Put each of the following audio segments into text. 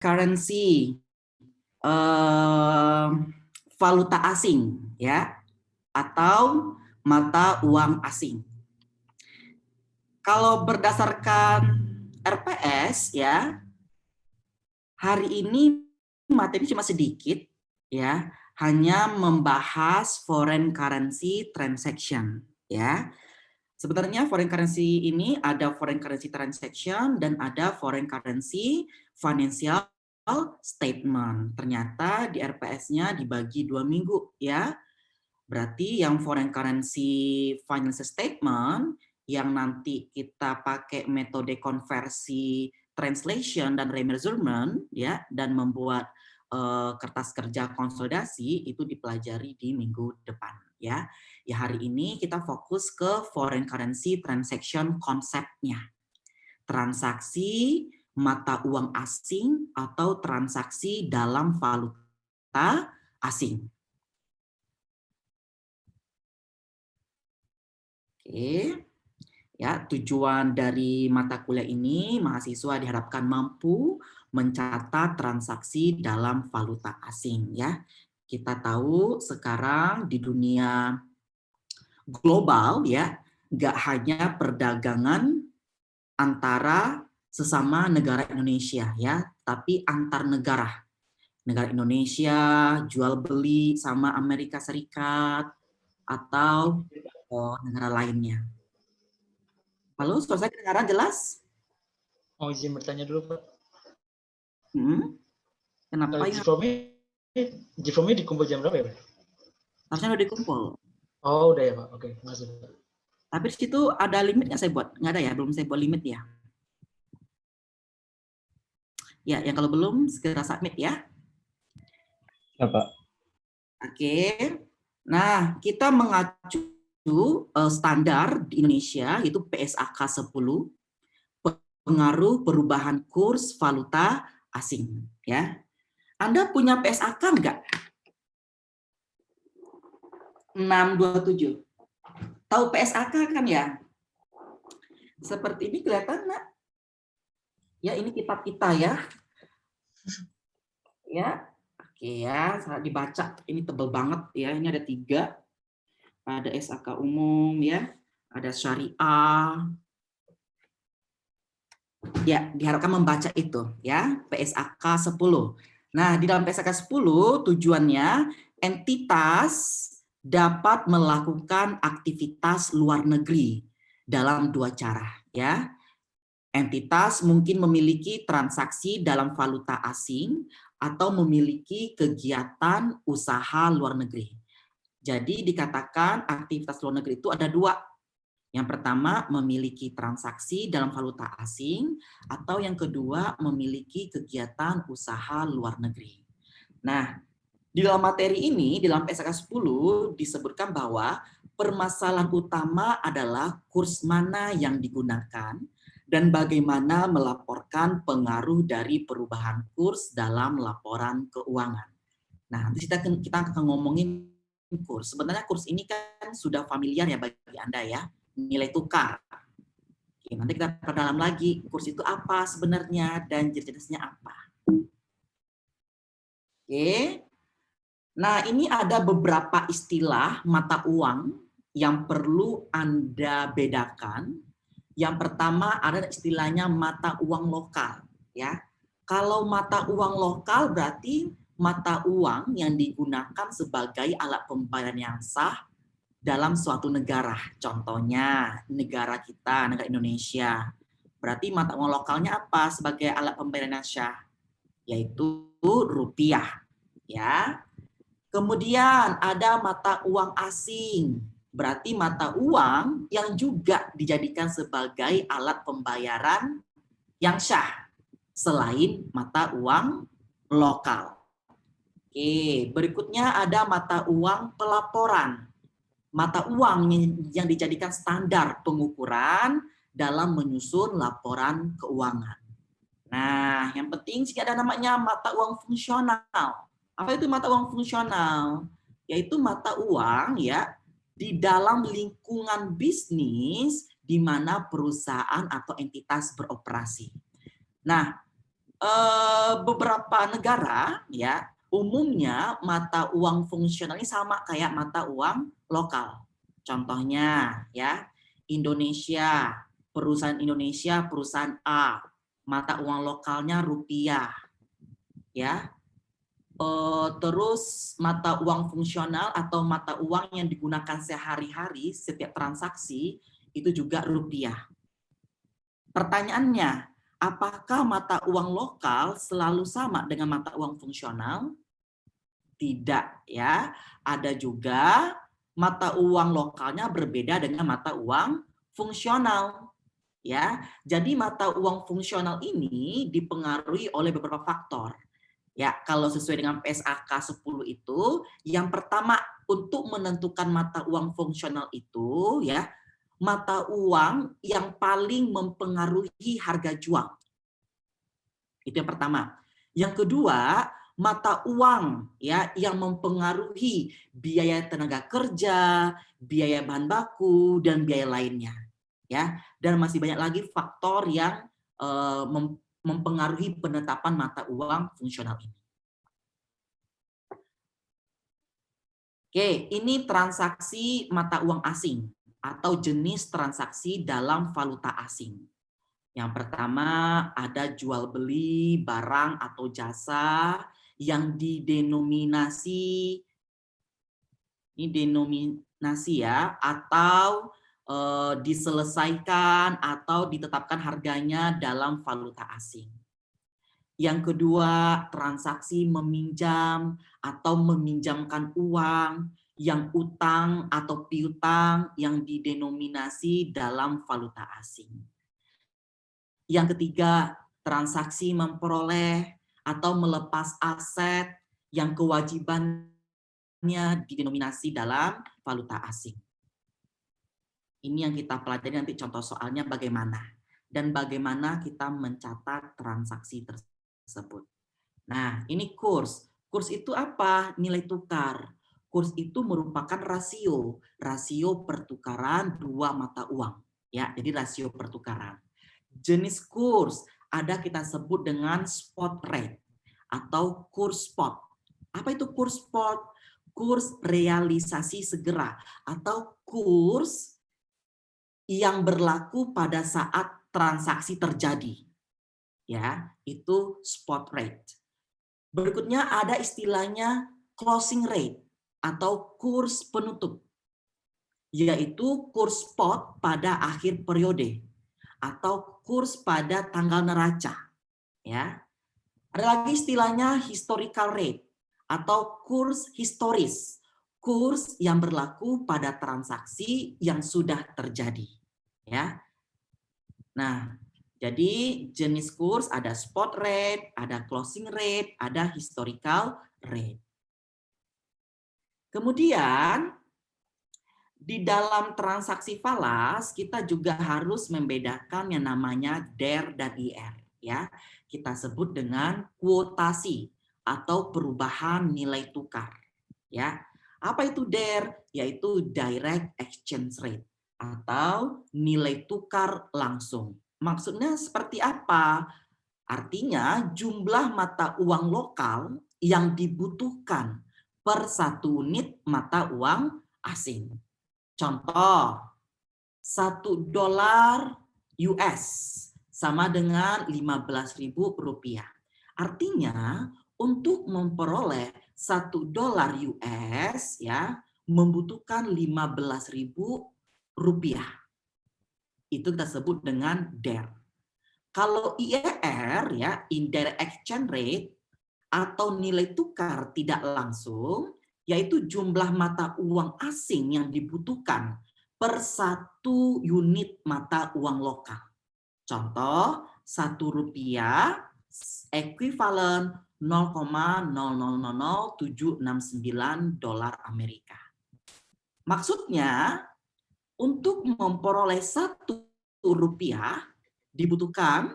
currency valuta asing, ya, atau mata uang asing. Kalau berdasarkan RPS, ya, hari ini materi cuma sedikit, ya, hanya membahas foreign currency transaction, ya. Sebenarnya foreign currency ini ada foreign currency transaction dan ada foreign currency financial statement. Ternyata di RPS-nya dibagi 2 minggu, ya. Berarti yang foreign currency financial statement yang nanti kita pakai metode konversi translation dan remeasurement, ya, dan membuat kertas kerja konsolidasi itu dipelajari di minggu depan, ya. Ya, hari ini kita fokus ke foreign currency transaction konsepnya. Transaksi mata uang asing atau transaksi dalam valuta asing. Oke. Ya, tujuan dari mata kuliah ini, mahasiswa diharapkan mampu mencatat transaksi dalam valuta asing, ya. Kita tahu sekarang di dunia global, ya, nggak hanya perdagangan antara sesama negara Indonesia, ya, tapi antar negara. Negara Indonesia jual beli sama Amerika Serikat atau negara lainnya. Halo, suara saya kedengaran jelas? Mau izin bertanya dulu, Pak. Kenapa ya? G-Form-nya dikumpul jam berapa ya, Pak? Harusnya udah dikumpul. Oh, udah ya, Pak. Oke, makasih, Pak. Tapi di situ ada limit nggak saya buat? Nggak ada ya, belum saya buat limit ya. Ya, yang kalau belum segera submit ya. Ya, Pak. Oke. Nah, kita mengacu standar di Indonesia yaitu PSAK 10, pengaruh perubahan kurs valuta asing, ya. Anda punya PSAK nggak? 627. Tahu PSAK kan ya? Seperti ini kelihatan nggak? Ya, ini kitab kita ya. Ya, oke ya, saat dibaca ini tebal banget ya. Ini ada 3. Ada SAK umum ya, ada syariah. Ya, diharapkan membaca itu ya, PSAK 10. Nah, di dalam PSAK 10 tujuannya entitas dapat melakukan aktivitas luar negeri dalam 2 cara ya. Entitas mungkin memiliki transaksi dalam valuta asing atau memiliki kegiatan usaha luar negeri. Jadi dikatakan aktivitas luar negeri itu ada 2. Yang pertama memiliki transaksi dalam valuta asing atau yang kedua memiliki kegiatan usaha luar negeri. Nah, di dalam materi ini, di dalam PSAK 10 disebutkan bahwa permasalahan utama adalah kurs mana yang digunakan dan bagaimana melaporkan pengaruh dari perubahan kurs dalam laporan keuangan. Nah, nanti kita akan ngomongin kurs. Sebenarnya kurs ini kan sudah familiar ya bagi Anda ya, nilai tukar. Oke, nanti kita perdalam lagi, kurs itu apa sebenarnya dan jenis-jenisnya apa. Oke. Nah, ini ada beberapa istilah mata uang yang perlu Anda bedakan. Yang pertama ada istilahnya mata uang lokal, ya. Kalau mata uang lokal berarti mata uang yang digunakan sebagai alat pembayaran yang sah dalam suatu negara. Contohnya negara kita, negara Indonesia. Berarti mata uang lokalnya apa sebagai alat pembayaran yang sah? Yaitu rupiah, ya. Kemudian ada mata uang asing. Berarti mata uang yang juga dijadikan sebagai alat pembayaran yang sah selain mata uang lokal. Oke, berikutnya ada mata uang pelaporan. Mata uang yang dijadikan standar pengukuran dalam menyusun laporan keuangan. Nah, yang penting sih ada namanya mata uang fungsional. Apa itu mata uang fungsional? Yaitu mata uang ya di dalam lingkungan bisnis di mana perusahaan atau entitas beroperasi. Nah, beberapa negara ya umumnya mata uang fungsional ini sama kayak mata uang lokal. Contohnya ya Indonesia, perusahaan Indonesia, perusahaan A, mata uang lokalnya rupiah, ya. Terus mata uang fungsional atau mata uang yang digunakan sehari-hari setiap transaksi itu juga rupiah. Pertanyaannya, apakah mata uang lokal selalu sama dengan mata uang fungsional? Tidak, ya. Ada juga mata uang lokalnya berbeda dengan mata uang fungsional. Ya, jadi mata uang fungsional ini dipengaruhi oleh beberapa faktor. Ya, kalau sesuai dengan PSAK 10 itu, yang pertama untuk menentukan mata uang fungsional itu ya, mata uang yang paling mempengaruhi harga jual. Itu yang pertama. Yang kedua, mata uang ya yang mempengaruhi biaya tenaga kerja, biaya bahan baku dan biaya lainnya. Ya, dan masih banyak lagi faktor yang mempengaruhi penetapan mata uang fungsional ini. Oke, ini transaksi mata uang asing atau jenis transaksi dalam valuta asing. Yang pertama ada jual beli barang atau jasa yang didenominasi ya atau diselesaikan atau ditetapkan harganya dalam valuta asing. Yang kedua, transaksi meminjam atau meminjamkan uang yang utang atau piutang yang didenominasi dalam valuta asing. Yang ketiga, transaksi memperoleh atau melepas aset yang kewajibannya didenominasi dalam valuta asing. Ini yang kita pelajari nanti contoh soalnya bagaimana. Dan bagaimana kita mencatat transaksi tersebut. Nah, ini kurs. Kurs itu apa? Nilai tukar. Kurs itu merupakan rasio pertukaran dua mata uang. Ya, jadi rasio pertukaran. Jenis kurs ada kita sebut dengan spot rate atau kurs spot. Apa itu kurs spot? Kurs realisasi segera atau kurs yang berlaku pada saat transaksi terjadi. Ya, itu spot rate. Berikutnya ada istilahnya closing rate atau kurs penutup, yaitu kurs spot pada akhir periode atau kurs pada tanggal neraca. Ya, ada lagi istilahnya historical rate atau kurs historis, kurs yang berlaku pada transaksi yang sudah terjadi. Ya, nah. Jadi jenis kurs ada spot rate, ada closing rate, ada historical rate. Kemudian di dalam transaksi falas kita juga harus membedakan yang namanya DER dan IR ya. Kita sebut dengan kuotasi atau perubahan nilai tukar ya. Apa itu DER? Yaitu direct exchange rate atau nilai tukar langsung. Maksudnya seperti apa? Artinya jumlah mata uang lokal yang dibutuhkan per satu unit mata uang asing. Contoh, $1 US sama dengan Rp15.000. Artinya untuk memperoleh $1 US ya membutuhkan Rp15.000. Itu kita sebut dengan DER. Kalau IER ya, indirect exchange rate atau nilai tukar tidak langsung, yaitu jumlah mata uang asing yang dibutuhkan per satu unit mata uang lokal. Contoh, Rp1 ekuivalen 0,0000769 dolar Amerika. Maksudnya, untuk memperoleh Rp1 dibutuhkan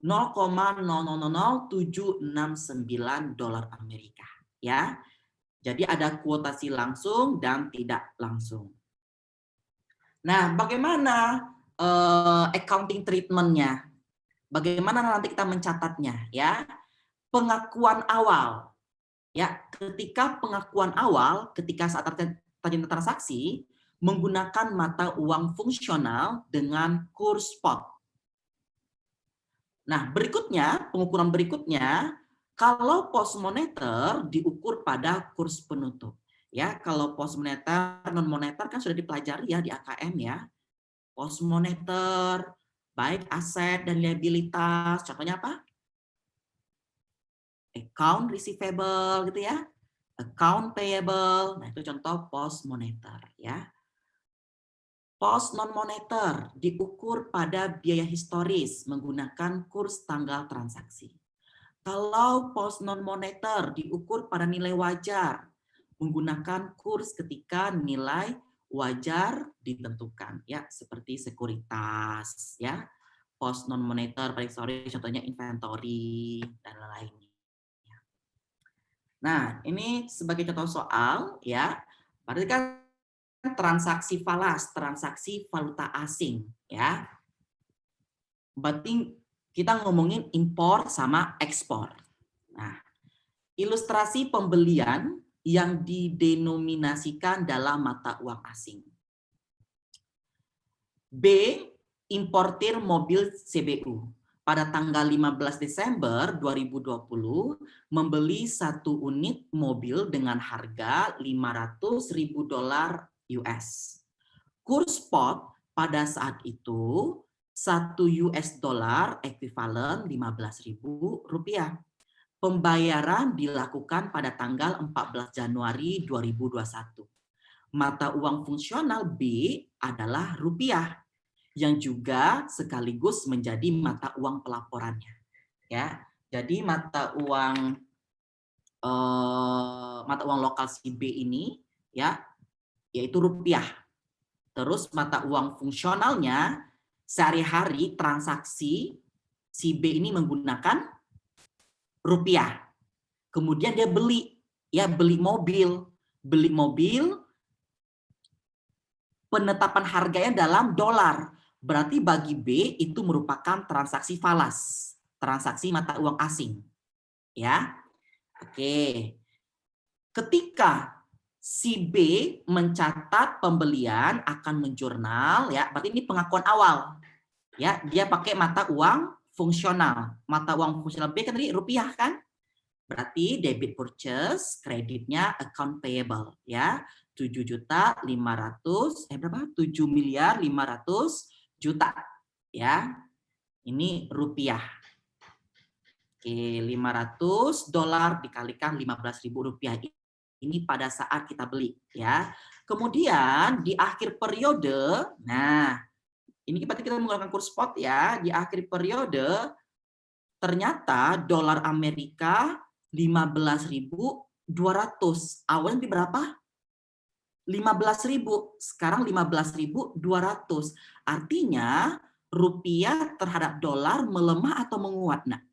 0,0000769 dolar Amerika. Ya, jadi ada kuotasi langsung dan tidak langsung. Nah, bagaimana accounting treatment-nya? Bagaimana nanti kita mencatatnya ya? Pengakuan awal. Ya, ketika pengakuan awal ketika saat terjadi transaksi menggunakan mata uang fungsional dengan kurs spot. Nah, berikutnya, pengukuran berikutnya, kalau post moneter diukur pada kurs penutup. Ya, kalau post moneter, non moneter kan sudah dipelajari ya di AKM ya. Post moneter, baik aset dan liabilitas. Contohnya apa? Account receivable gitu ya. Account payable. Nah, itu contoh post moneter ya. Post non moneter diukur pada biaya historis menggunakan kurs tanggal transaksi. Kalau post non moneter diukur pada nilai wajar menggunakan kurs ketika nilai wajar ditentukan ya, seperti sekuritas ya. Post non moneter pada historis contohnya inventory dan lain-lainnya. Nah, ini sebagai contoh soal ya. Berarti kan transaksi falas, transaksi valuta asing ya. Berarti kita ngomongin impor sama ekspor. Nah, ilustrasi pembelian yang didenominasikan dalam mata uang asing. B, importir mobil CBU. Pada tanggal 15 Desember 2020 membeli 1 unit mobil dengan harga $500.000 US. Kurs spot pada saat itu 1 US dollar ekuivalen Rp15.000. Pembayaran dilakukan pada tanggal 14 Januari 2021. Mata uang fungsional B adalah rupiah, yang juga sekaligus menjadi mata uang pelaporannya. Ya, jadi mata uang lokal si B ini ya, yaitu rupiah. Terus mata uang fungsionalnya sehari-hari transaksi si B ini menggunakan rupiah. Kemudian dia beli mobil, penetapan harganya dalam dolar. Berarti bagi B itu merupakan transaksi falas, transaksi mata uang asing. Ya. Oke. Ketika si B mencatat pembelian akan menjurnal ya, berarti ini pengakuan awal. Ya, dia pakai mata uang fungsional. Mata uang fungsional B kan tadi rupiah kan? Berarti debit purchase, kreditnya account payable ya. 7.500 berapa? 7.500.000.000 ya. Ini rupiah. Oke, $500 dikalikan 15.000 rupiah. Ini pada saat kita beli ya. Kemudian di akhir periode, nah, ini berarti kita menggunakan kurs spot ya. Di akhir periode ternyata dolar Amerika 15.200. Awalnya di berapa? 15.000. Sekarang 15.200. Artinya rupiah terhadap dolar melemah atau menguat, nah?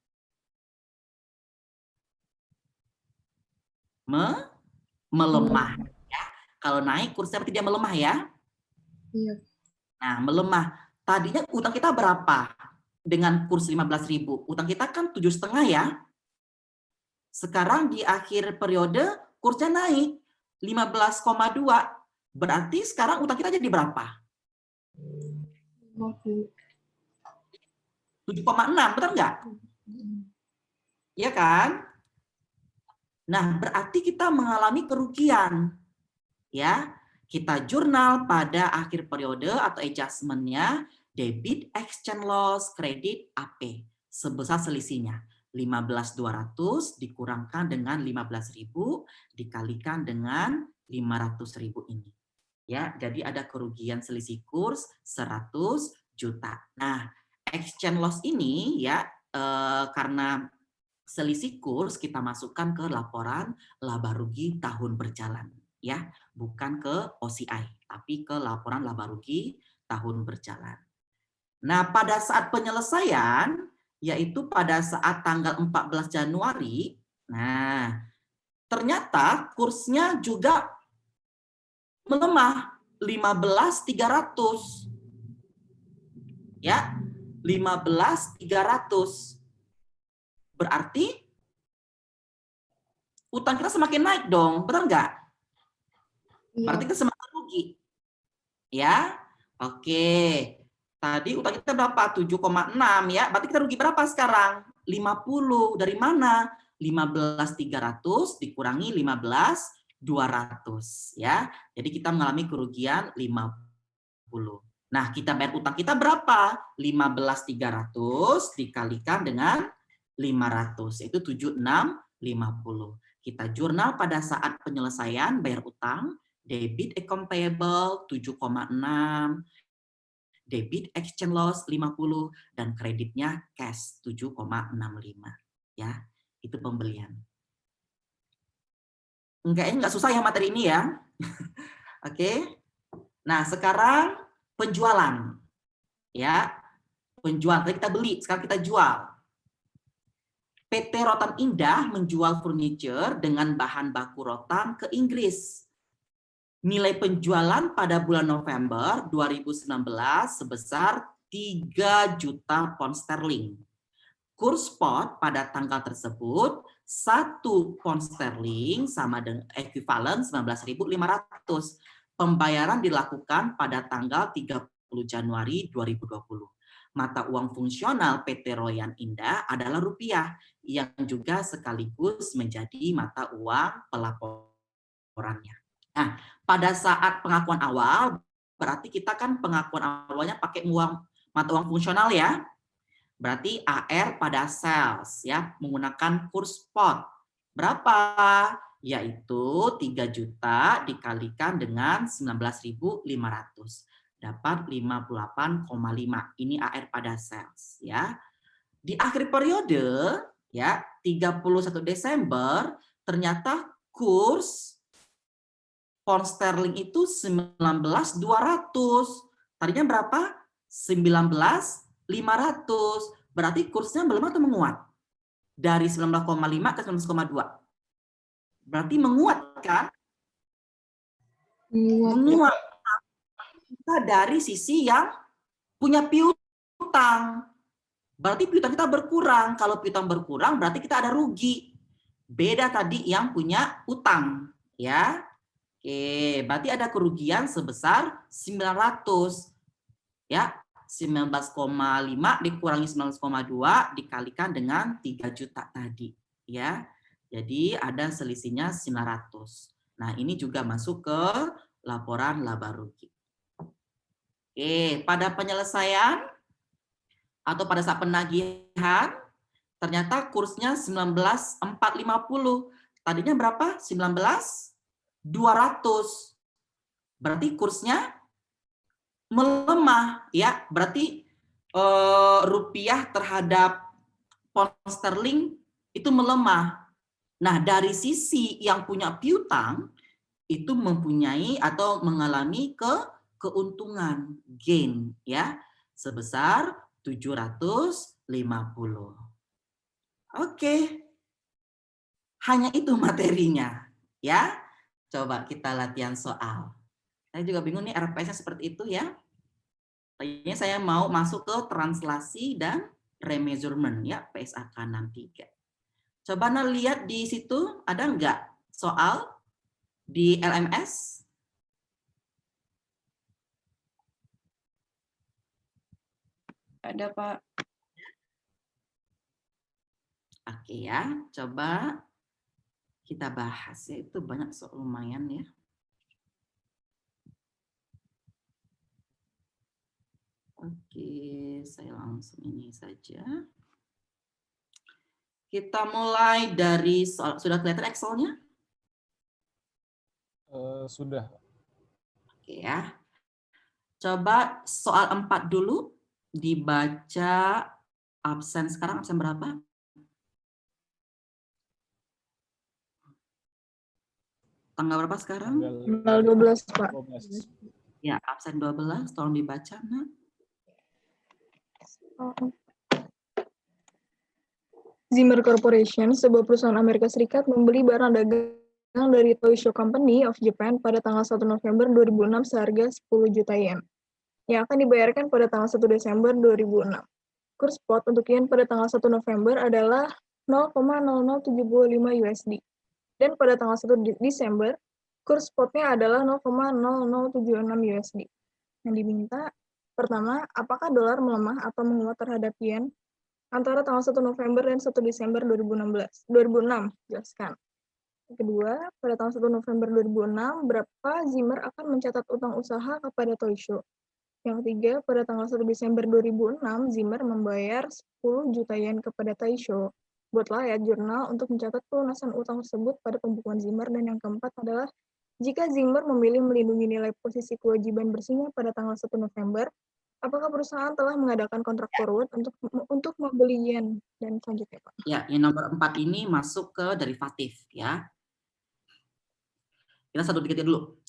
Melemah. Ya. Kalau naik kursnya berarti dia melemah ya? Iya. Nah, melemah. Tadinya utang kita berapa? Dengan kurs 15.000. Utang kita kan 7,5 ya. Sekarang di akhir periode kursnya naik 15,2. Berarti sekarang utang kita jadi berapa? 7,6, betul nggak? Iya kan? Nah, berarti kita mengalami kerugian. Ya, kita jurnal pada akhir periode atau adjustment-nya debit exchange loss kredit AP sebesar selisihnya 15.200 dikurangkan dengan 15.000 dikalikan dengan 500.000 ini. Ya, jadi ada kerugian selisih kurs 100 juta. Nah, exchange loss ini ya karena selisih kurs kita masukkan ke laporan laba rugi tahun berjalan ya, bukan ke OCI, tapi ke laporan laba rugi tahun berjalan. Nah, pada saat penyelesaian, yaitu pada saat tanggal 14 Januari, nah, ternyata kursnya juga melemah 15.300. Ya, 15.300. Berarti utang kita semakin naik dong, benar nggak? Berarti kita semakin rugi. Ya, oke. Tadi utang kita berapa? 7,6 ya. Berarti kita rugi berapa sekarang? 50. Dari mana? 15.300 dikurangi 15.200 ya. Jadi kita mengalami kerugian 50. Nah, kita bayar utang kita berapa? 15.300 dikalikan dengan 500, itu 7650. Kita jurnal pada saat penyelesaian bayar utang, debit account payable 7,6, debit exchange loss 50, dan kreditnya cash 7,65. Ya, itu pembelian. Enggak susah ya materi ini ya. Oke. Nah, sekarang penjualan. Ya. Penjualan, tadi kita beli, sekarang kita jual. PT Rotan Indah menjual furniture dengan bahan baku rotan ke Inggris. Nilai penjualan pada bulan November 2019 sebesar 3 juta pound sterling. Kurs spot pada tanggal tersebut 1 pound sterling sama dengan ekuivalen 19.500. Pembayaran dilakukan pada tanggal 30 Januari 2020. Mata uang fungsional PT Rotan Indah adalah rupiah yang juga sekaligus menjadi mata uang pelaporannya. Nah, pada saat pengakuan awal, berarti kita kan pengakuan awalnya pakai mata uang fungsional ya. Berarti AR pada sales ya, menggunakan kurs spot. Berapa? Yaitu 3 juta dikalikan dengan 19.500. Dapat 58,5. Ini AR pada sales ya. Di akhir periode ya, 31 Desember ternyata kurs pound sterling itu 19.200. Tadinya berapa? 19.500. Berarti kursnya melemah atau menguat? Dari 19,5 ke 19,2. Berarti menguat kan? Menguat. Kita dari sisi yang punya piutang. Berarti piutang kita berkurang. Kalau piutang berkurang berarti kita ada rugi. Beda tadi yang punya utang, ya. Oke, berarti ada kerugian sebesar 900. Ya, 19,5 dikurangi 19,2 dikalikan dengan 3 juta tadi, ya. Jadi ada selisihnya 900. Nah, ini juga masuk ke laporan laba rugi. Oke, pada penyelesaian atau pada saat penagihan ternyata kursnya 19.450. Tadinya berapa? 19.200. Berarti kursnya melemah ya. Berarti rupiah terhadap pound sterling itu melemah. Nah, dari sisi yang punya piutang itu mempunyai atau mengalami keuntungan gain ya sebesar 750. Oke. Hanya itu materinya ya. Coba kita latihan soal. Saya juga bingung nih RPS-nya seperti itu ya. Tadinya saya mau masuk ke translasi dan remeasurement ya, PSAK 63. Coba lihat di situ ada enggak soal di LMS? Ada, Pak. Oke ya, coba kita bahas ya, itu banyak soal lumayan ya. Oke, saya langsung ini saja. Kita mulai dari soal, sudah kelihatan Excel-nya? Sudah. Oke ya. Coba soal 4 dulu dibaca absen sekarang, absen berapa? Tanggal berapa sekarang? Tanggal 12, Pak. 12. Ya, absen 12, tolong dibaca, Nak. Zimmer Corporation, sebuah perusahaan Amerika Serikat, membeli barang dagang dari Toy Show Company of Japan pada tanggal 1 November 2006 seharga 10 juta yen, yang akan dibayarkan pada tanggal 1 Desember 2006. Kurs spot untuk yen pada tanggal 1 November adalah 0,0075 USD. Dan pada tanggal 1 Desember, kurs spotnya adalah 0,0076 USD. Yang diminta, pertama, apakah dolar melemah atau menguat terhadap yen antara tanggal 1 November dan 1 Desember 2006? Jelaskan. Yang kedua, pada tanggal 1 November 2006, berapa Zimmer akan mencatat utang usaha kepada Toysho? Yang ketiga, pada tanggal 1 Desember 2006, Zimmer membayar 10 juta yen kepada Taisho. Buatlah ya jurnal untuk mencatat pelunasan utang tersebut pada pembukuan Zimmer. Dan yang keempat adalah, jika Zimmer memilih melindungi nilai posisi kewajiban bersihnya pada tanggal 1 November, apakah perusahaan telah mengadakan kontrak forward untuk membeli yen? Dan selanjutnya, Pak. Ya, yang nomor 4 ini masuk ke derivatif ya. Kita satu dikit dulu.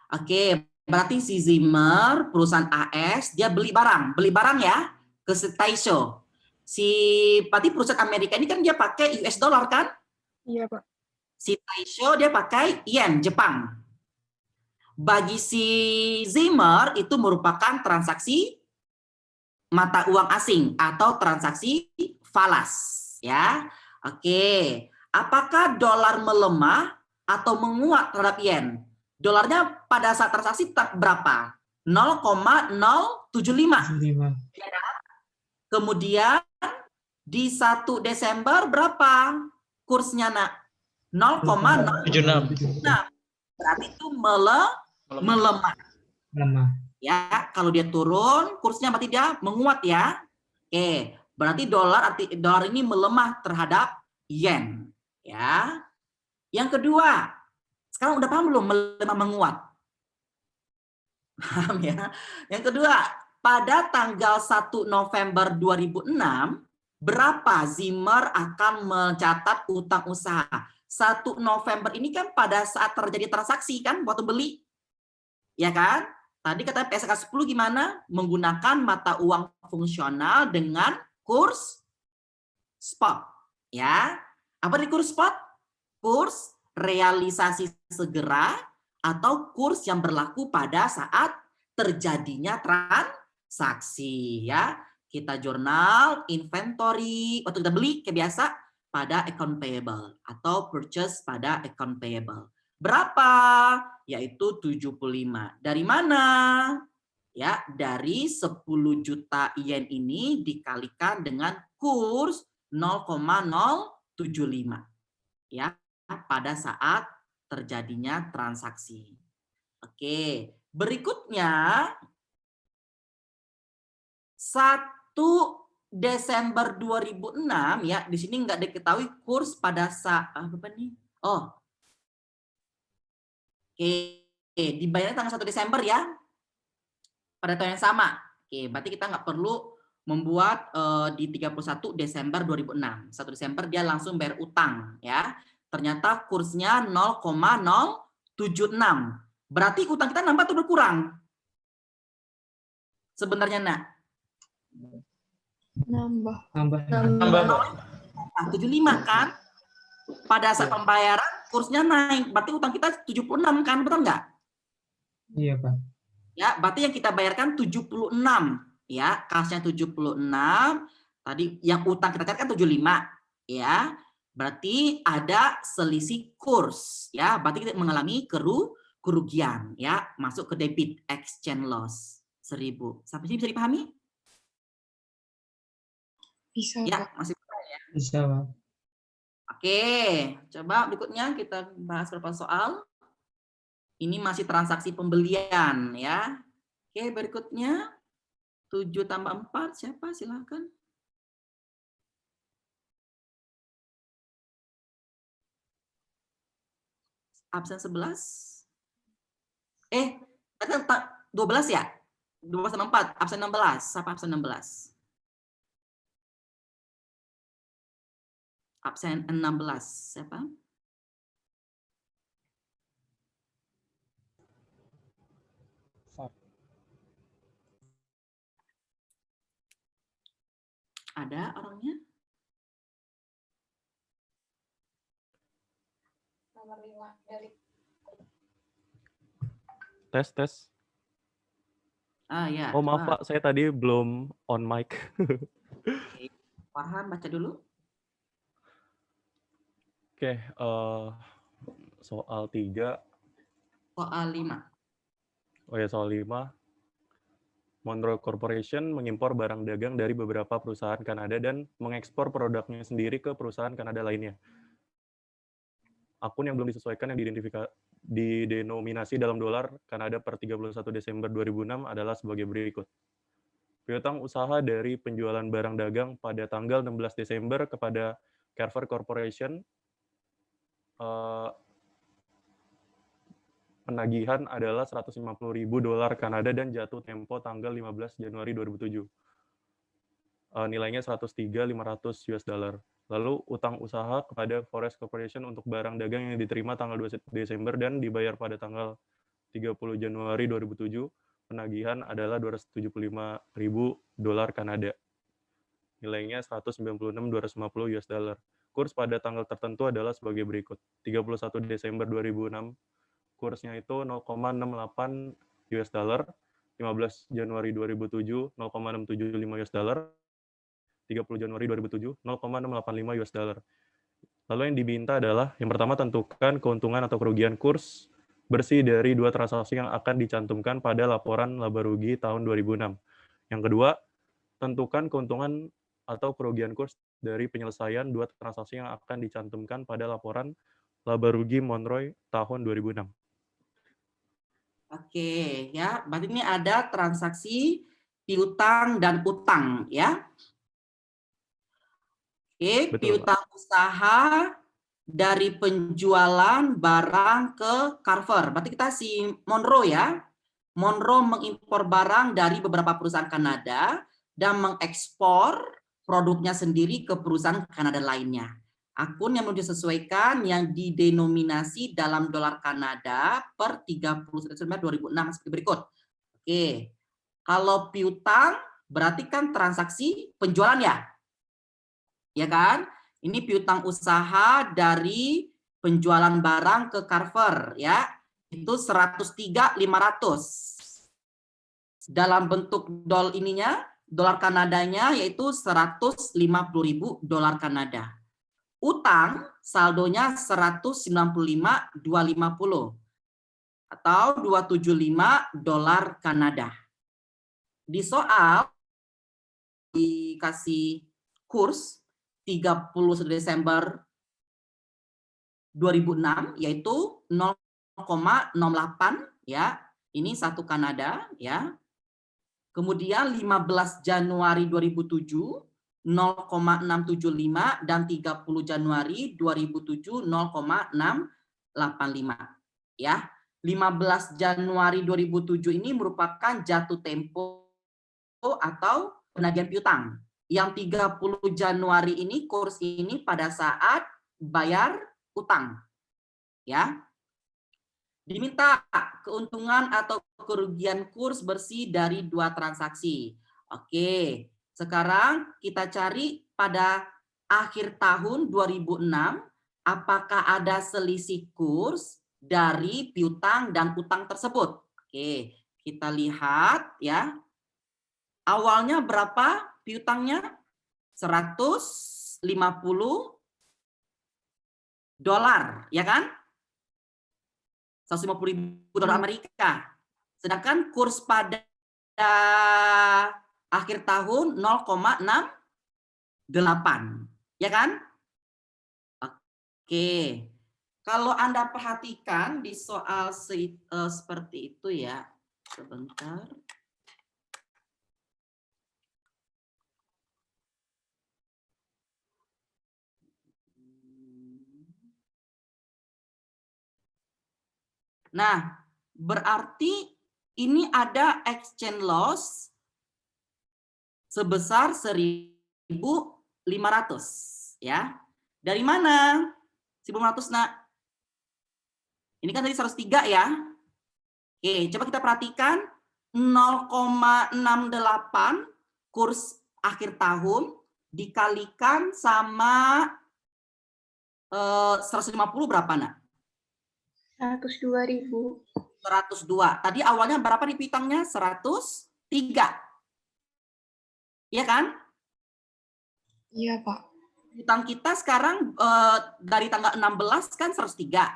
Oke, berarti si Zimmer, perusahaan AS, dia beli barang ya ke si Taisho. Berarti perusahaan Amerika ini kan dia pakai US dollar kan? Iya, Pak. Si Taisho dia pakai yen Jepang. Bagi si Zimmer itu merupakan transaksi mata uang asing atau transaksi falas ya. Oke, apakah dolar melemah atau menguat terhadap yen? Dolarnya pada saat transaksi berapa? 0,075. Kemudian di 1 Desember berapa kursnya, Nak? 0,076. Berarti itu melemah. Ya, kalau dia turun, kursnya berarti dia menguat ya. Oke, berarti dolar ini melemah terhadap yen, ya. Yang kedua, sekarang udah paham belum melemah menguat? Paham ya? Yang kedua, pada tanggal 1 November 2006, berapa Zimmer akan mencatat utang usaha? 1 November ini kan pada saat terjadi transaksi kan, waktu beli. Ya kan? Tadi kata PSK 10 gimana? Menggunakan mata uang fungsional dengan kurs spot. Ya. Apa di kurs spot? Kurs realisasi segera atau kurs yang berlaku pada saat terjadinya transaksi ya. Kita jurnal inventory waktu kita beli kayak biasa pada account payable atau purchase pada account payable. Berapa? Yaitu 75. Dari mana? Ya, dari 10 juta yen ini dikalikan dengan kurs 0,075. Ya, pada saat terjadinya transaksi. Oke, berikutnya 1 Desember 2006 ya, di sini nggak diketahui kurs pada saat apa nih? Oh. Oke, dibayarnya tanggal 1 Desember ya. Pada tahun yang sama. Oke, berarti kita nggak perlu membuat di 31 Desember 2006. 1 Desember dia langsung bayar utang ya. Ternyata kursnya 0,076. Berarti utang kita nambah atau berkurang? Sebenarnya, Nak. Nambah. 75 kan? Pada saat pembayaran kursnya naik. Berarti utang kita 76 kan? Betul nggak? Iya, Pak. Ya, berarti yang kita bayarkan 76 ya, kasnya 76. Tadi yang utang kita cari kan 75 ya. Berarti ada selisih kurs ya, berarti kita mengalami kerugian ya, masuk ke debit exchange loss 1000. Sampai sini bisa dipahami? Bisa, Ya, Pak. masih bisa ya. Bisa, Pak. Oke, coba berikutnya kita bahas beberapa soal. Ini masih transaksi pembelian ya. Oke, berikutnya 7 tambah 4 siapa? Silakan. Absen 11. 12 ya? 12 tambah 4, absen 16. Siapa absen 16? Absen 16. Siapa? Ada orangnya? Nomor 5 dari Tes. Ah ya. Oh maaf coba. Pak, saya tadi belum on mic. Oke. Farhan baca dulu. Oke, soal 3. Soal 5. Oh ya, soal 5. Monroe Corporation mengimpor barang dagang dari beberapa perusahaan Kanada dan mengekspor produknya sendiri ke perusahaan Kanada lainnya. Akun yang belum disesuaikan yang didenominasi dalam dolar Kanada per 31 Desember 2006 adalah sebagai berikut. Piutang usaha dari penjualan barang dagang pada tanggal 16 Desember kepada Carver Corporation, penagihan adalah $150.000 Kanada dan jatuh tempo tanggal 15 Januari 2007. Nilainya $103.500. Lalu utang usaha kepada Forest Corporation untuk barang dagang yang diterima tanggal 2 Desember dan dibayar pada tanggal 30 Januari 2007, penagihan adalah $275.000 Kanada. Nilainya $196.250. Kurs pada tanggal tertentu adalah sebagai berikut. 31 Desember 2006, kursnya itu 0,68 US dollar, 15 Januari 2007 0,675 US dollar, 30 Januari 2007 0,685 US dollar. Lalu yang diminta adalah yang pertama tentukan keuntungan atau kerugian kurs bersih dari dua transaksi yang akan dicantumkan pada laporan laba rugi tahun 2006. Yang kedua, tentukan keuntungan atau kerugian kurs dari penyelesaian dua transaksi yang akan dicantumkan pada laporan laba rugi Monroe tahun 2006. Oke, ya. Berarti ini ada transaksi piutang dan utang, ya. Oke, Betul, piutang usaha dari penjualan barang ke Carver. Berarti kita si Monroe ya. Monroe mengimpor barang dari beberapa perusahaan Kanada dan mengekspor produknya sendiri ke perusahaan Kanada lainnya. Akun yang perlu disesuaikan yang didenominasi dalam dolar Kanada per 31 Desember 2006 seperti berikut. Oke, kalau piutang berarti kan transaksi penjualan ya? Ya kan? Ini piutang usaha dari penjualan barang ke Carver ya. Itu 103.500. Dalam bentuk dolar Kanadanya yaitu 150.000 dolar Kanada. Utang saldonya 195.250 atau 275 dolar Kanada. Di soal dikasih kurs 31 Desember 2006 yaitu 0,68 ya. Ini 1 Kanada ya. Kemudian 15 Januari 2007 0,675 dan 30 Januari 2007 0,685 ya. 15 Januari 2007 ini merupakan jatuh tempo atau penagihan piutang. Yang 30 Januari ini kurs ini pada saat bayar utang. Ya. Diminta keuntungan atau kerugian kurs bersih dari dua transaksi. Oke, sekarang kita cari pada akhir tahun 2006 apakah ada selisih kurs dari piutang dan utang tersebut. Oke, kita lihat ya. Awalnya berapa piutangnya? 150 dolar, ya kan? 150.000 dolar Amerika. Sedangkan kurs pada akhir tahun 0,68, ya kan? Oke. Kalau Anda perhatikan di soal seperti itu ya. Sebentar. Nah, berarti ini ada exchange loss sebesar 1.500 ya. Dari mana? 1.500 nak. Ini kan tadi 103 ya. Oke, coba kita perhatikan 0,68 kurs akhir tahun dikalikan sama 150 berapa nak? 102.000. 102. Tadi awalnya berapa nih piutangnya? 103. Iya kan? Iya, Pak. Utang kita sekarang dari tanggal 16 kan 103.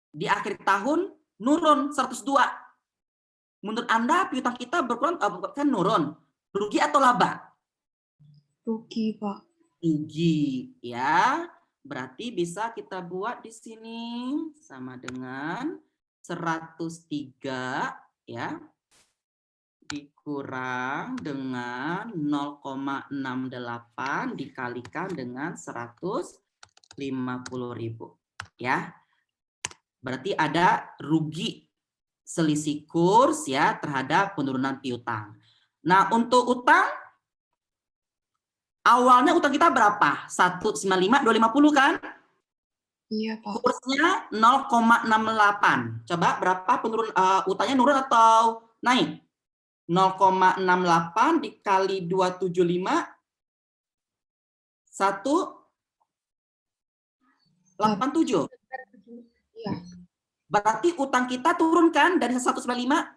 Di akhir tahun nurun 102. Menurut Anda piutang kita berkurang kan nurun. Rugi atau laba? Rugi, Pak. Rugi, ya. Berarti bisa kita buat di sini sama dengan 103 ya. Dikurang dengan 0,68 dikalikan dengan 150.000 ya. Berarti ada rugi selisih kurs ya terhadap penurunan piutang. Nah, untuk utang awalnya utang kita berapa? 195 250 kan? Iya, Pak. Kursnya 0,68. Coba berapa penurun utangnya nurun atau naik? 0,68 dikali 275 187. Iya. Berarti utang kita turun kan dari 195?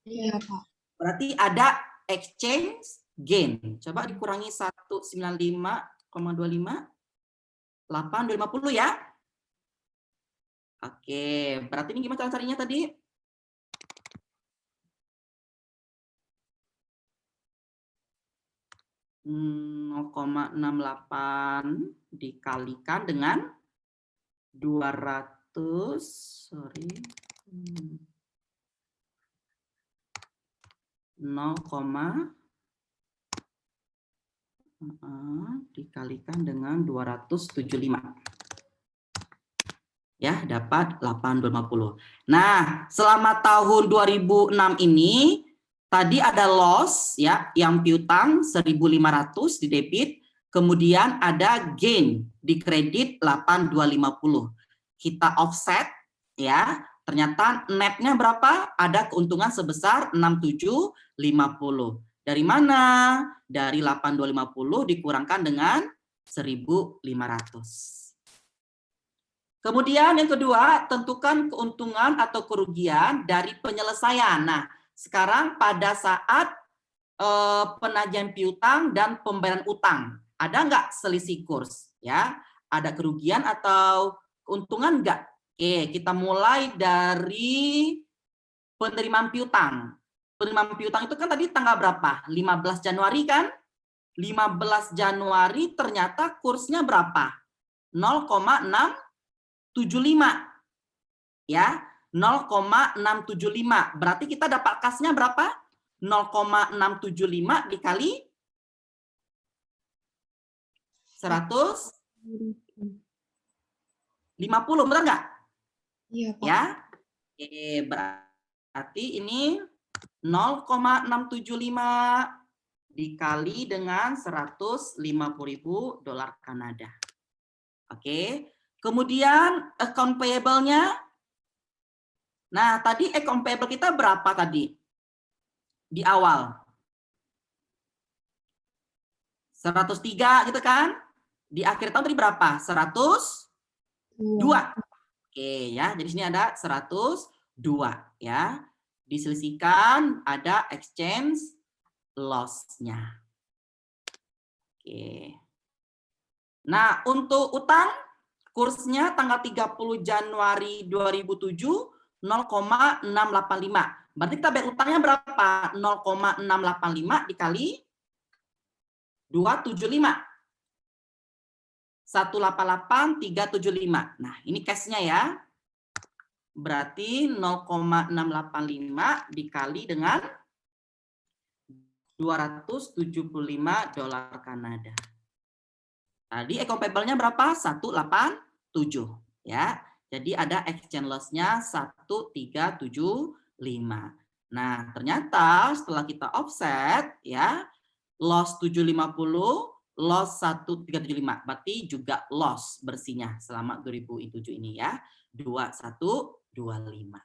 Iya, Pak. Berarti ada exchange gain. Coba dikurangi 195,25 8,250 ya. Oke, berarti ini gimana cara carinya tadi? Hmm, 0,68 dikalikan dengan 200, sorry. 0, dikalikan dengan 275. Ya, dapat 8,250. Nah, selama tahun 2006 ini tadi ada loss ya, yang piutang 1.500 di debit, kemudian ada gain di kredit 8.250. Kita offset ya, ternyata netnya berapa? Ada keuntungan sebesar 6.750. Dari mana? Dari 8.250 dikurangkan dengan 1.500. Kemudian yang kedua, tentukan keuntungan atau kerugian dari penyelesaian. Nah, sekarang pada saat penagihan piutang dan pembayaran utang, ada nggak selisih kurs? Ya, ada kerugian atau keuntungan nggak? Oke, kita mulai dari penerimaan piutang. Penerimaan piutang itu kan tadi tanggal berapa? 15 Januari kan? 15 Januari ternyata kursnya berapa? 0,675 ya, 0,675. Berarti kita dapat kasnya berapa? 0,675 dikali 150, benar nggak? Iya, Pak. Ya. Oke, berarti ini 0,675 dikali dengan 150.000 dolar Kanada. Oke. Kemudian account payable-nya. Nah, tadi account payable kita berapa tadi? Di awal. 103 gitu kan? Di akhir tahun tadi berapa? 102. Oke ya, jadi sini ada 102 ya. Diselisihkan ada exchange loss-nya. Oke. Nah, untuk utang kursnya tanggal 30 Januari 2007 0,685. Berarti kita bayar utangnya berapa? 0,685 dikali 275. 188,375. Nah, ini cash-nya ya. Berarti 0,685 dikali dengan 275 dolar Kanada. Tadi account payable-nya berapa? 187 ya. Jadi ada exchange loss-nya 1375. Nah, ternyata setelah kita offset ya, loss 750, loss 1375. Berarti juga loss bersihnya selama 2007 ini ya. 2125.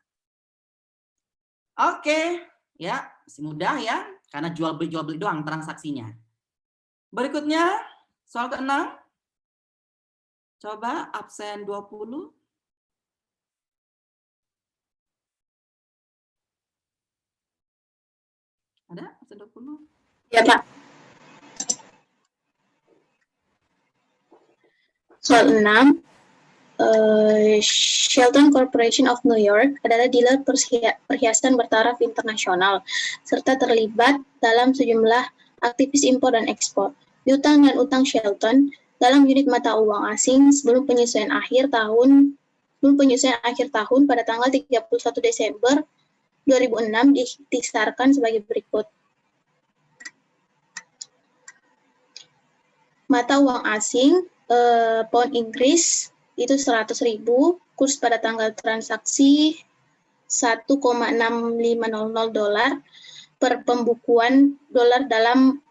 Oke, ya, masih mudah ya karena jual beli doang transaksinya. Berikutnya soal ke-6. Coba absen 20. Ada absen 20? Ya, Pak. Soal 6. Shelton Corporation of New York adalah dealer perhiasan bertaraf internasional serta terlibat dalam sejumlah aktivitas impor dan ekspor. Piutang dan utang Shelton dalam unit mata uang asing sebelum penyesuaian akhir tahun pada tanggal 31 Desember 2006 diikhtisarkan sebagai berikut. Mata uang asing pound Inggris itu 100.000, kurs pada tanggal transaksi 1,6500 dolar per pembukuan dolar dalam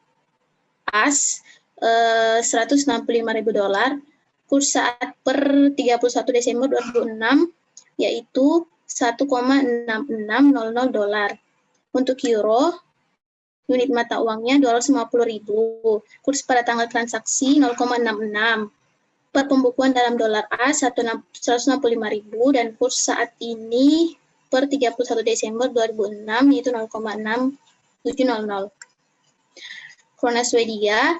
AS 165.000 dolar, kurs saat per 31 Desember 2006 yaitu 1,6600 dolar. Untuk euro, unit mata uangnya 250.000, kurs pada tanggal transaksi 0,66. Per pembukuan dalam dolar AS 165.000 dan kurs saat ini per 31 Desember 2006 yaitu 0,6700. Krona Swedia,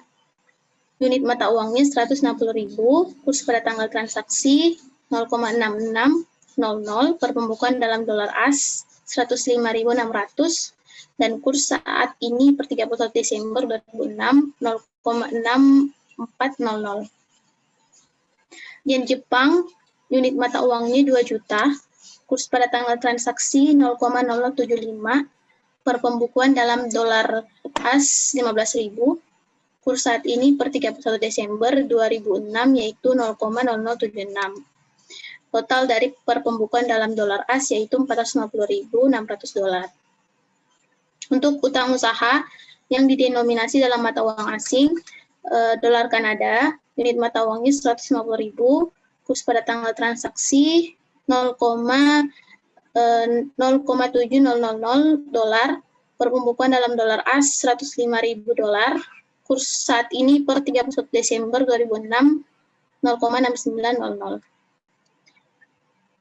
unit mata uangnya 160.000, kurs pada tanggal transaksi 0,6600, per pembukuan dalam dolar AS 105.600 dan kurs saat ini per 31 Desember 2006 0,6400. Yen Jepang, unit mata uangnya 2 juta, kurs pada tanggal transaksi 0,0075, per pembukuan dalam dolar AS 15.000, kurs saat ini per 31 Desember 2006 yaitu 0,0076. Total dari per pembukuan dalam dolar AS yaitu 450.600 dolar. Untuk utang usaha yang didenominasi dalam mata uang asing, dolar Kanada, unit mata uangnya 150.000, kurs pada tanggal transaksi 0,7000 dolar, per pembukuan dalam dolar AS 105.000 dolar, kurs saat ini per 31 Desember 2006 0,6900.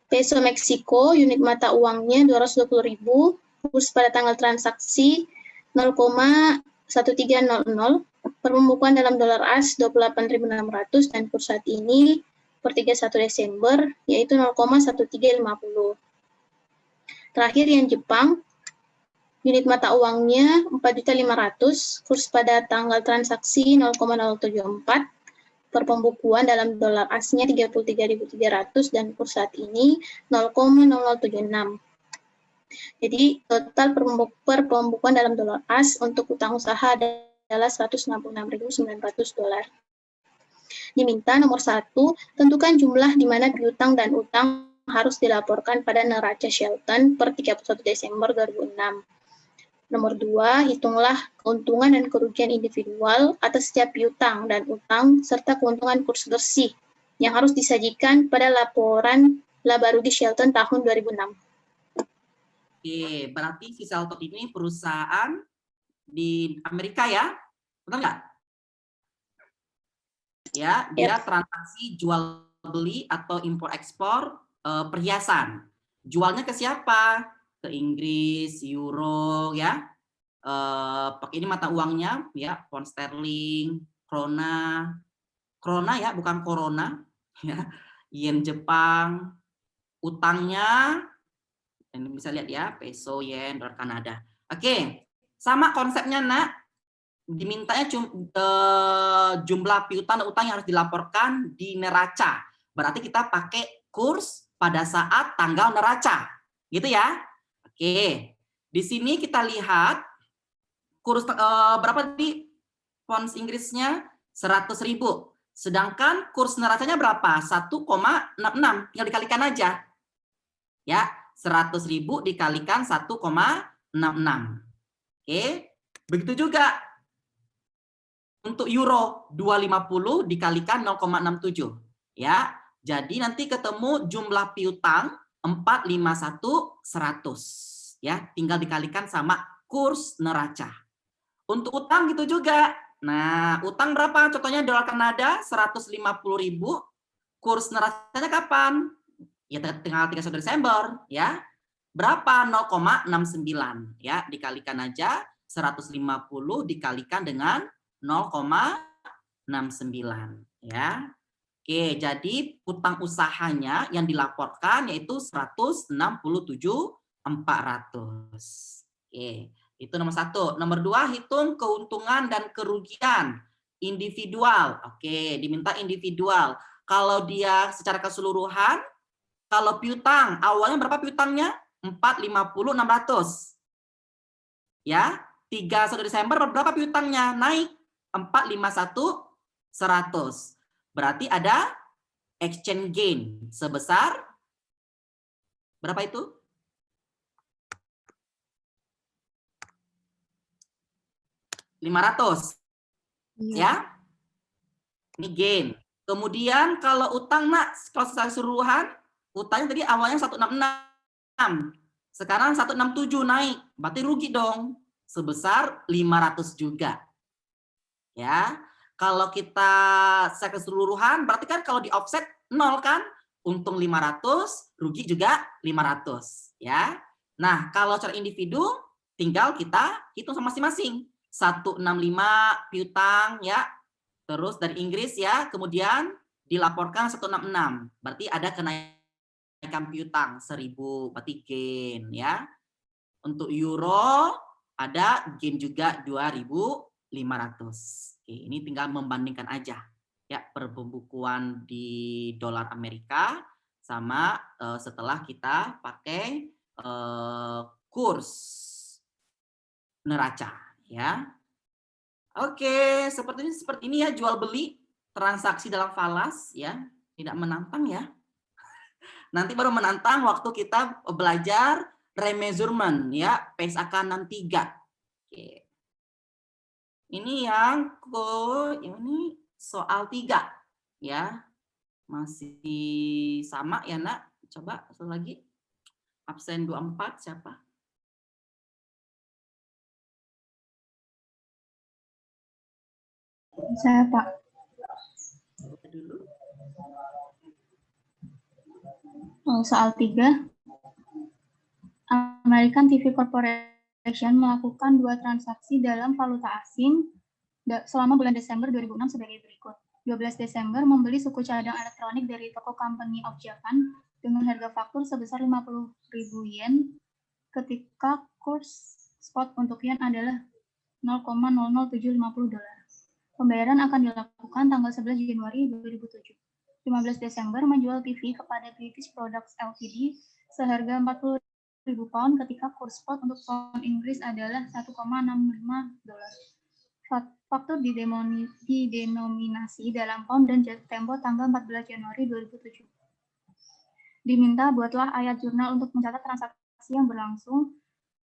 Peso Meksiko, unit mata uangnya 220.000, kurs pada tanggal transaksi 0,1300, per pembukuan dalam dolar AS 28.600 dan kurs saat ini per 31 Desember yaitu 0,1350. Terakhir yang Jepang, unit mata uangnya 4.500.000, kurs pada tanggal transaksi 0,074, per pembukuan dalam dolar AS-nya 33.300 dan kurs saat ini 0,0076. Jadi total per pembukuan dalam dolar AS untuk utang usaha adalah 166.900 dolar. Diminta nomor 1, tentukan jumlah di mana piutang dan utang harus dilaporkan pada neraca Shelton per 31 Desember 2006. Nomor 2, hitunglah keuntungan dan kerugian individual atas setiap piutang dan utang serta keuntungan kurs bersih yang harus disajikan pada laporan laba rugi Shelton tahun 2006. Oke, berarti si Shelton ini perusahaan di Amerika ya? Betul nggak? Ya, dia transaksi jual beli atau impor ekspor perhiasan. Jualnya ke siapa? Ke Inggris, euro ya. Pakai ini mata uangnya ya, pound sterling, krona ya, bukan corona ya. Yen Jepang, utangnya ini bisa lihat ya, peso, yen, dolar Kanada. Oke, sama konsepnya nak. Dimintanya jumlah piutang dan utang yang harus dilaporkan di neraca. Berarti kita pakai kurs pada saat tanggal neraca. Gitu ya. Oke. Di sini kita lihat kurs berapa tadi? Pound Inggrisnya 100.000. Sedangkan kurs neracanya berapa? 1,66. Tinggal dikalikan aja. Ya, 100.000 dikalikan 1,66. Oke. Begitu juga untuk euro 250 dikalikan 0,67 ya. Jadi nanti ketemu jumlah piutang 451.100 ya, tinggal dikalikan sama kurs neraca. Untuk utang gitu juga. Nah, utang berapa? Contohnya dolar Kanada 150.000, kurs neracanya kapan? Ya tinggal 31 Desember ya. Berapa? 0,69 ya, dikalikan aja 150 dikalikan dengan 0,69 ya. Oke, jadi utang usahanya yang dilaporkan yaitu 167.400. Oke, itu nomor 1. Nomor 2, hitung keuntungan dan kerugian individual. Oke, diminta individual. Kalau dia secara keseluruhan, kalau piutang, awalnya berapa piutangnya? 450, 600. Ya, 31 Desember berapa piutangnya? Naik 451, 100. Berarti ada exchange gain sebesar berapa itu? $500. Iya. Ya. Ini gain. Kemudian kalau utang, Nak, kalau secara keseluruhan, utangnya tadi awalnya 166. Sekarang 167 naik. Berarti rugi dong. Sebesar 500 juga. Ya. Kalau kita secara keseluruhan, berarti kan kalau di offset 0 kan, untung 500, rugi juga 500, ya. Nah, kalau secara individu tinggal kita hitung sama masing-masing. 165 piutang ya. Terus dari Inggris ya, kemudian dilaporkan 166. Berarti ada kenaikan piutang 1000, berarti gain ya. Untuk euro ada gain juga 2.500. Oke, ini tinggal membandingkan aja ya pembukuan di dolar Amerika sama setelah kita pakai kurs neraca ya. Oke, seperti ini ya jual beli transaksi dalam falas ya, tidak menantang ya. Nanti baru menantang waktu kita belajar remeasurement ya, PSAK 63. Oke. Ini ini soal 3 ya. Masih sama ya, Nak. Coba satu lagi. Absen 24 siapa? Saya, Pak. Dulu. Soal 3. American TV Corporation melakukan 2 transaksi dalam valuta asing selama bulan Desember 2006 sebagai berikut. 12 Desember membeli suku cadang elektronik dari toko Company of Japan dengan harga faktur sebesar 50.000 yen ketika kurs spot untuk yen adalah 0,00750 dolar. Pembayaran akan dilakukan tanggal 11 Januari 2007. 15 Desember menjual TV kepada British Products Ltd seharga 40.000 pound ketika kurs spot untuk pound Inggris adalah 1,65 dolar. Faktur didenominasi dalam pound dan jatuh tempo tanggal 14 Januari 2007. Diminta buatlah ayat jurnal untuk mencatat transaksi yang berlangsung.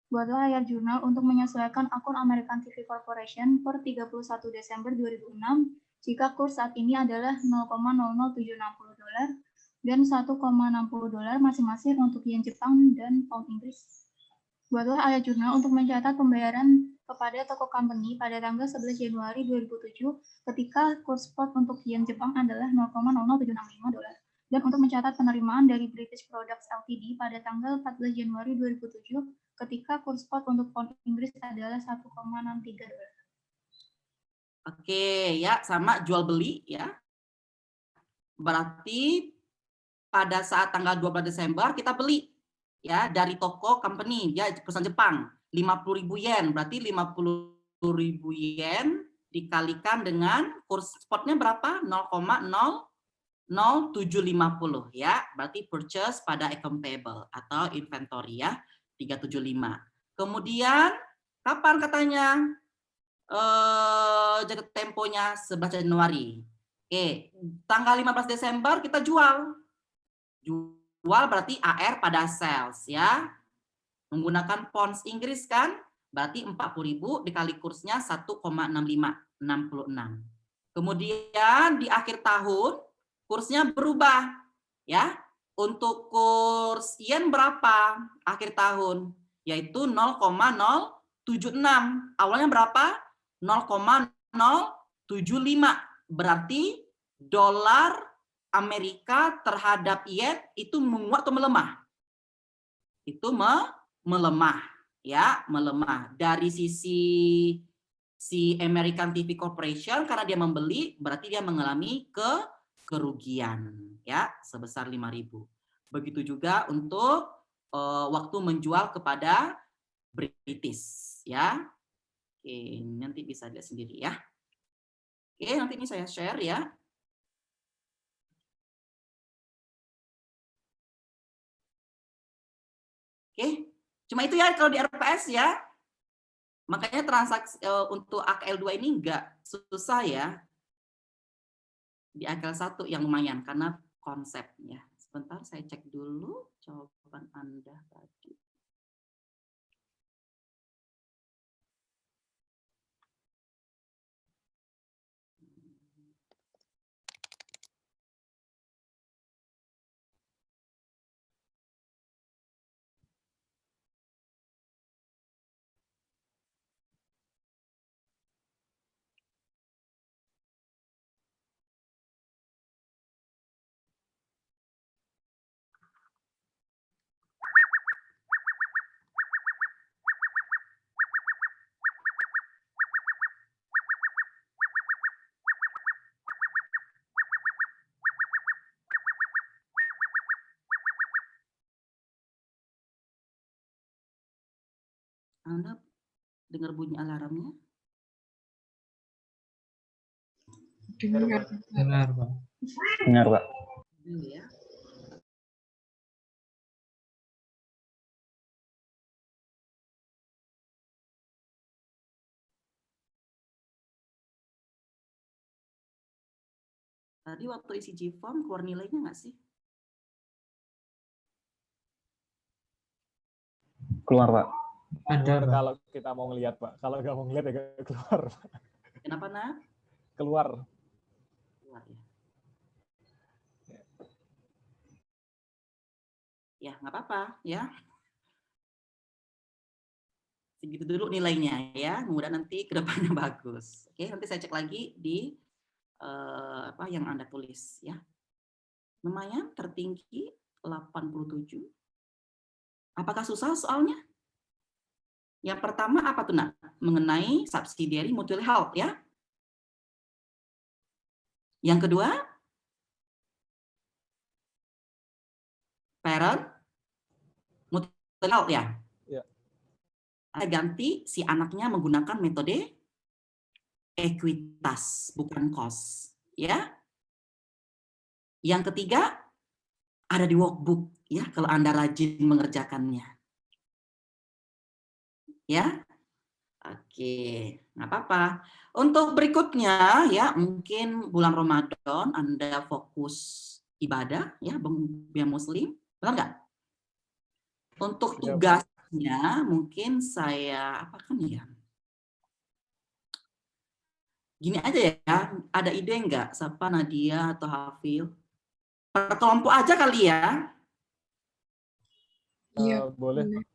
Buatlah ayat jurnal untuk menyesuaikan akun American TV Corporation per 31 Desember 2006 jika kurs saat ini adalah 0,00760 dolar dan 1,60 dolar masing-masing untuk yen Jepang dan pound Inggris. Buatlah ayat jurnal untuk mencatat pembayaran kepada toko company pada tanggal 11 Januari 2007 ketika kurs spot untuk yen Jepang adalah 0,00765 dolar dan untuk mencatat penerimaan dari British Products Ltd pada tanggal 14 Januari 2007 ketika kurs spot untuk pound Inggris adalah 1,63 dolar. Oke, ya sama jual beli ya. Berarti pada saat tanggal 12 Desember kita beli ya dari toko company ya perusahaan Jepang 50.000 yen, berarti 50.000 yen dikalikan dengan kurs spotnya berapa? 0,00750 ya, berarti purchase pada account payable atau inventory ya 375. Kemudian kapan katanya jatuh temponya 11 Januari. Oke, tanggal 15 Desember kita jual. Jual berarti AR pada sales ya. Menggunakan pounds Inggris kan, berarti 40.000 dikali kursnya 1,6566. Kemudian di akhir tahun kursnya berubah ya. Untuk kurs yen berapa akhir tahun? Yaitu 0,076. Awalnya berapa? 0,075. Berarti dolar Amerika terhadap yen itu menguat atau melemah? Itu melemah ya, melemah. Dari sisi si American TV Corporation karena dia membeli berarti dia mengalami kerugian ya sebesar 5.000. Begitu juga untuk waktu menjual kepada British ya. Oke, nanti bisa lihat sendiri ya. Oke, nanti ini saya share ya. Oke, cuma itu ya kalau di RPS ya. Makanya transaksi untuk AKL2 ini enggak susah ya. Di AKL1 yang lumayan karena konsepnya. Sebentar saya cek dulu jawaban Anda tadi. Anda dengar bunyi alarmnya? Dengar. Benar, Pak. Benar, Pak. Dulu ya. Tadi waktu isi G-form keluar nilainya nggak sih? Keluar, Pak. Ada, Pak. Kalau kita mau ngelihat, Pak. Kalau nggak mau ngelihat ya nggak keluar. Kenapa, Nak? Keluar. Keluar ya. Ya, nggak apa-apa ya. Segitu dulu nilainya ya. Mudah nanti ke depannya bagus. Oke, nanti saya cek lagi di apa yang Anda tulis ya. Lumayan tertinggi 87. Apakah susah soalnya? Yang pertama apa tuh, Nak? Mengenai subsidiary mutual health ya. Yang kedua, parent mutual health ya. Ya. Anda ganti si anaknya menggunakan metode ekuitas, bukan cost. Ya. Yang ketiga, ada di workbook ya, kalau Anda rajin mengerjakannya. Ya. Oke, nggak apa-apa. Untuk berikutnya ya, mungkin bulan Ramadan Anda fokus ibadah ya, biar Muslim, benar nggak? Untuk tugasnya mungkin saya apakan ya? Gini aja ya, ada ide nggak? Siapa Nadia atau Hafil? Per kelompok aja kali ya. Iya. Boleh.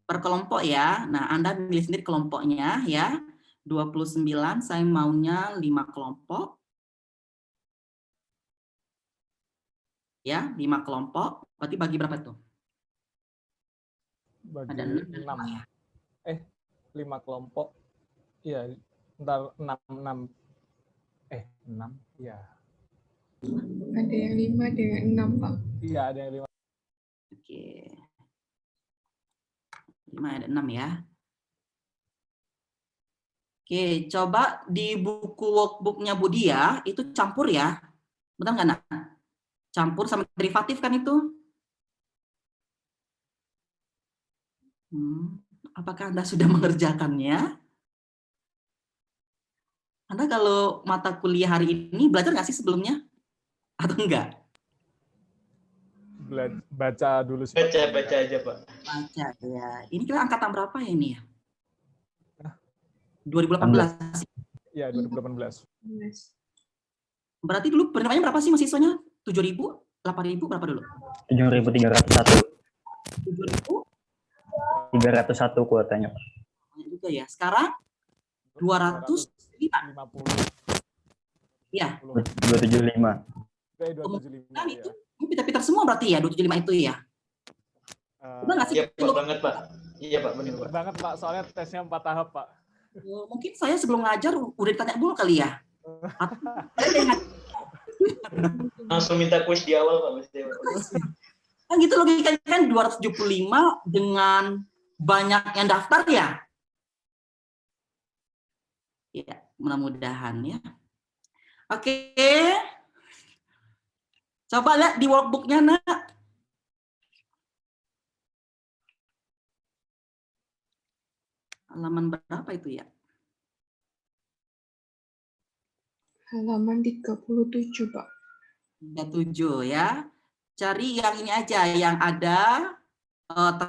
Per kelompok ya. Nah, Anda milih sendiri kelompoknya ya. 29 saya maunya 5 kelompok. Ya, 5 kelompok. Berarti bagi berapa tuh? Bagi Ada 6. 5 kelompok. Iya, ntar 6. 6. Iya. Ada yang 5, ada yang 6, Pak. Iya, ada yang 5. Oke. 5 ada 6 ya. Oke, coba di buku workbook-nya Bu Dia itu campur ya. Benar nggak, Nak? Campur sama derivatif kan itu? Apakah Anda sudah mengerjakannya? Anda kalau mata kuliah hari ini belajar nggak sih sebelumnya? Atau enggak? Baca dulu sih. Baca aja, Pak. Baca ya. Ini kita angkatan berapa ya ini ya? 2018. Iya, 2018. Berarti dulu penerimaannya berapa sih mahasiswanya? 7.000? 8.000 berapa dulu? 7.301. 7.000? 301 kuotanya, Pak. Banyak juga ya. Sekarang 205. 50. Iya. 275. Kemungkinan itu pintar-pintar semua berarti ya 275 itu ya. Benar nggak sih? Iya, Pak, banget, Pak. Iya, Pak, benar, Pak. Banget, Pak. Soalnya tesnya 4 tahap, Pak. Mungkin saya sebelum ngajar udah ditanya dulu kali ya. Langsung minta kuis di awal Pak. Mesti. Kan gitu logikanya kan 275 dengan banyak yang daftar ya. Ya, mudah-mudahan ya. Oke. Coba lihat di workbook-nya, Nak. Halaman berapa itu ya? Halaman 37, Pak. 37 ya. Cari yang ini aja, yang ada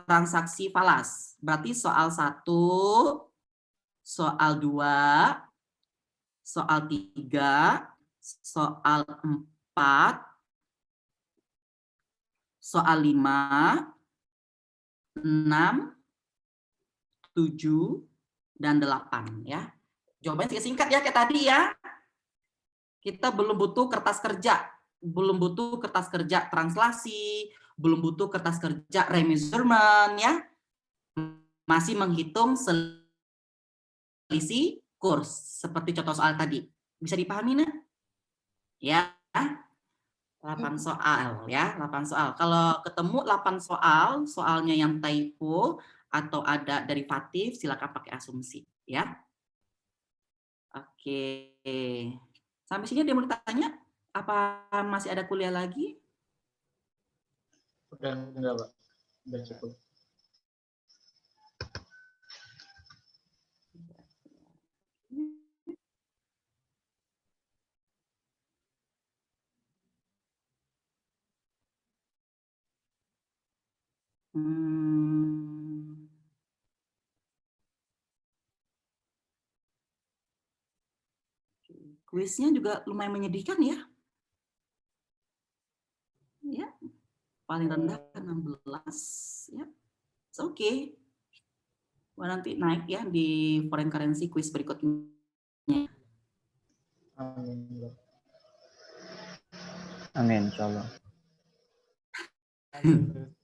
transaksi falas. Berarti soal 1, soal 2, soal 3, soal 4, soal 5, 6, 7, dan 8 ya. Jawabannya singkat ya kayak tadi ya. Kita belum butuh kertas kerja, belum butuh kertas kerja translasi, belum butuh kertas kerja remeasurement ya. Masih menghitung selisih kurs seperti contoh soal tadi. Bisa dipahami, Nak? Ya. 8 soal ya, 8 soal. Kalau ketemu 8 soal, soalnya yang typo atau ada derivatif, silakan pakai asumsi ya. Oke. Sampai sini dia mau ditanya? Apa masih ada kuliah lagi? Udah enggak Pak. Udah cukup. Kuisnya juga lumayan menyedihkan ya. Ya, paling rendah 16 ya. It's okay. Wah, nanti naik ya di foreign currency quiz berikutnya. Amin. Amin, insyaallah.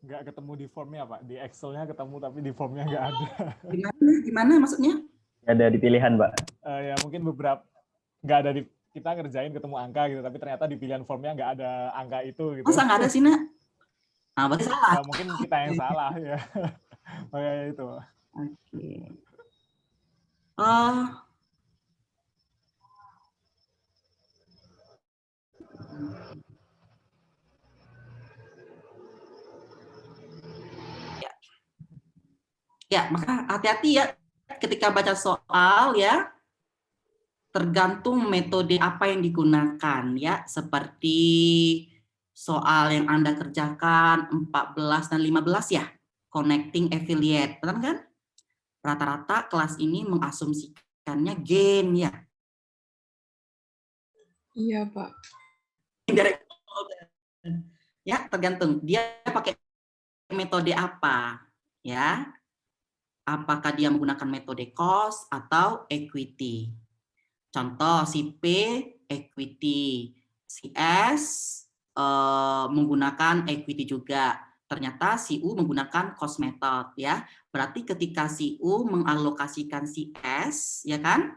Nggak ketemu di formnya Pak, di Excel-nya ketemu tapi di formnya nggak ada. Gimana maksudnya? Ada di pilihan, Pak. Ya mungkin beberapa nggak ada di kita ngerjain ketemu angka gitu, tapi ternyata di pilihan formnya nggak ada angka itu gitu. Masa nggak ada sih, Nak? Nah, berarti salah. Ya, mungkin kita yang salah ya. Makanya itu. Oke. Ya, maka hati-hati ya ketika baca soal ya. Tergantung metode apa yang digunakan ya, seperti soal yang Anda kerjakan 14 dan 15 ya, connecting affiliate, benar kan? Rata-rata kelas ini mengasumsikannya gain ya. Iya, Pak. Ya, tergantung dia pakai metode apa ya. Apakah dia menggunakan metode cost atau equity. Contoh si P equity, si S menggunakan equity juga. Ternyata si U menggunakan cost method ya. Berarti ketika si U mengalokasikan si S ya kan?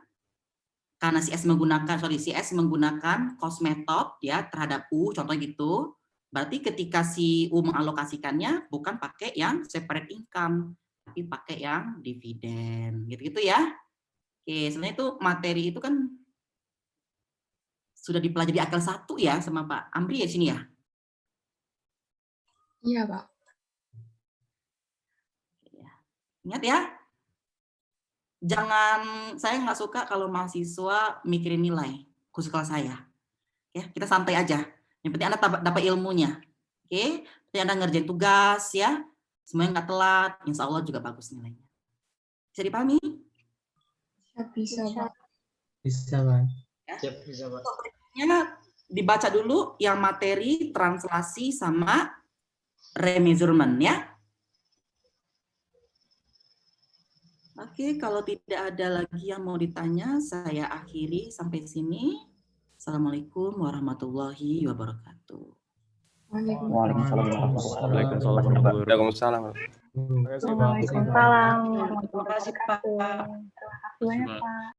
Karena si S menggunakan cost method ya terhadap U, contoh gitu. Berarti ketika si U mengalokasikannya bukan pakai yang separate income, tapi pakai yang dividen. Gitu-gitu ya. Oke, sebenarnya itu materi itu kan sudah dipelajari akal 1 ya sama Pak Amri ya sini ya? Iya, Pak. Ingat ya, jangan, saya nggak suka kalau mahasiswa mikirin nilai, khusus kelas saya. Ya, kita santai aja. Yang penting Anda dapat ilmunya. Oke, nanti Anda ngerjain tugas ya, semuanya nggak telat, insya Allah juga bagus nilainya. Bisa dipahami? Bisa, Pak. Bisa, Pak. Ya. Siap, bisa Pak. Dibaca dulu yang materi translasi sama remeasurement ya. Oke, kalau tidak ada lagi yang mau ditanya, saya akhiri sampai sini. Assalamualaikum warahmatullahi wabarakatuh. Waalaikumsalam. Waalaikumsalam. Waalaikumsalam warahmatullahi wabarakatuh. Terima kasih, Pak.